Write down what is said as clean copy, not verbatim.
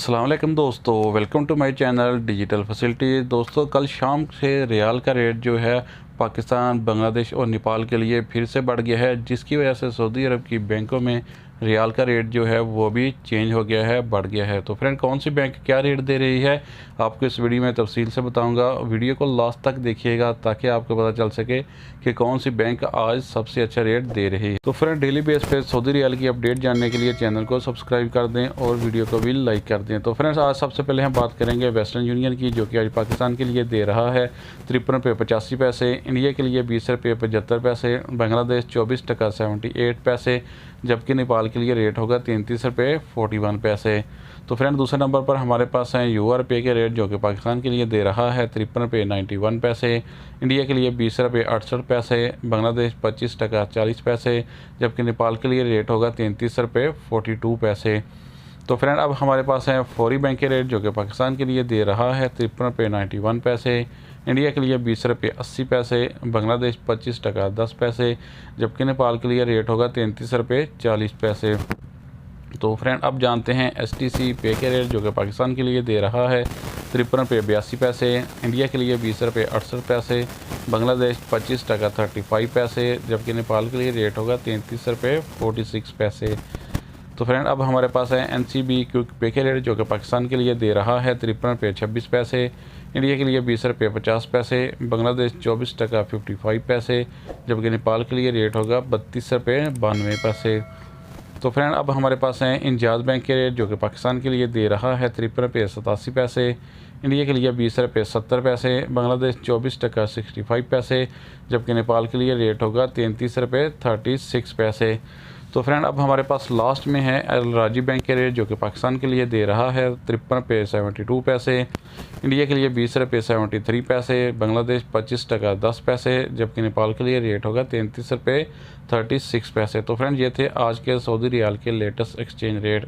अस्सलाम वालेकुम दोस्तों, welcome to my channel digital facility. दोस्तों, कल शाम से रियाल का रेट जो है पाकिस्तान, बांग्लादेश और नेपाल के लिए फिर से बढ़ गया है, जिसकी वजह से सऊदी अरब की बैंकों में रियाल का रेट जो है वो भी चेंज हो गया है, बढ़ गया है। तो फ्रेंड, कौन सी बैंक क्या रेट दे रही है आपको इस वीडियो में तफसील से बताऊंगा। वीडियो को लास्ट तक देखिएगा ताकि आपको पता चल सके कि कौन सी बैंक आज सबसे अच्छा रेट दे रही है। तो फ्रेंड, डेली बेस पे सऊदी रियाल की अपडेट जानने के लिए चैनल को सब्सक्राइब कर दें और वीडियो को भी लाइक कर दें। तो फ्रेंड्स, आज सबसे पहले हम बात करेंगे वेस्टर्न यूनियन की, जो कि आज पाकिस्तान के लिए दे रहा है 53 रुपये 85 पैसे, इंडिया के लिए 20 रुपये 75 पैसे, बांग्लादेश 24 टका 78 पैसे, जबकि नेपाल के लिए रेट होगा 33 रुपये 41 पैसे। तो फ्रेंड, दूसरे नंबर पर हमारे पास हैं UR पे के रेट, जो कि पाकिस्तान के लिए दे रहा है 53 रुपये 91 पैसे, इंडिया के लिए 20 रुपये 68 पैसे, बांग्लादेश 25 टका 40 पैसे, जबकि नेपाल के लिए रेट होगा 33 रुपये 42 पैसे। तो फ्रेंड, अब हमारे पास है फौरी बैंक के रेट, जो कि पाकिस्तान के लिए दे रहा है 53 रुपये 91 पैसे, इंडिया के लिए 20 रुपये 80 पैसे, बांग्लादेश 25 टका 10 पैसे, जबकि नेपाल के लिए रेट होगा 33 रुपये 40 पैसे। तो फ्रेंड, अब जानते हैं STC पे के रेट, जो कि पाकिस्तान के लिए दे रहा है 53 रुपये 82 पैसे, इंडिया के लिए 20 रुपये 68 पैसे, बांग्लादेश 25 टका 35 पैसे, जबकि नेपाल के लिए रेट होगा 33 रुपये 46 पैसे। तो फ्रेंड, अब हमारे पास है NCB क्विक पे के रेट, जो कि पाकिस्तान के लिए दे रहा है 53 रुपये 26 पैसे, इंडिया के लिए 20 रुपये 50 पैसे, बांग्लादेश 24 टका 55 पैसे, जबकि नेपाल के लिए रेट होगा 32 रुपये 92 पैसे। तो फ्रेंड, अब हमारे पास हैं इंजाज बैंक के रेट, जो कि पाकिस्तान के लिए दे रहा है 53 रुपये 87 पैसे, इंडिया के लिए 20 रुपये 70 पैसे, बांग्लादेश 24 टका 65 पैसे, जबकि नेपाल के लिए रेट होगा 33 रुपये 36 पैसे। तो फ्रेंड, अब हमारे पास लास्ट में है अल राजी बैंक के रेट, जो कि पाकिस्तान के लिए दे रहा है 53 रुपये 72 पैसे, इंडिया के लिए 20 रुपये 73 पैसे, बांग्लादेश 25 टका 10 पैसे, जबकि नेपाल के लिए रेट होगा 33 रुपये 36 पैसे। तो फ्रेंड, ये थे आज के सऊदी रियाल के लेटेस्ट एक्सचेंज रेट।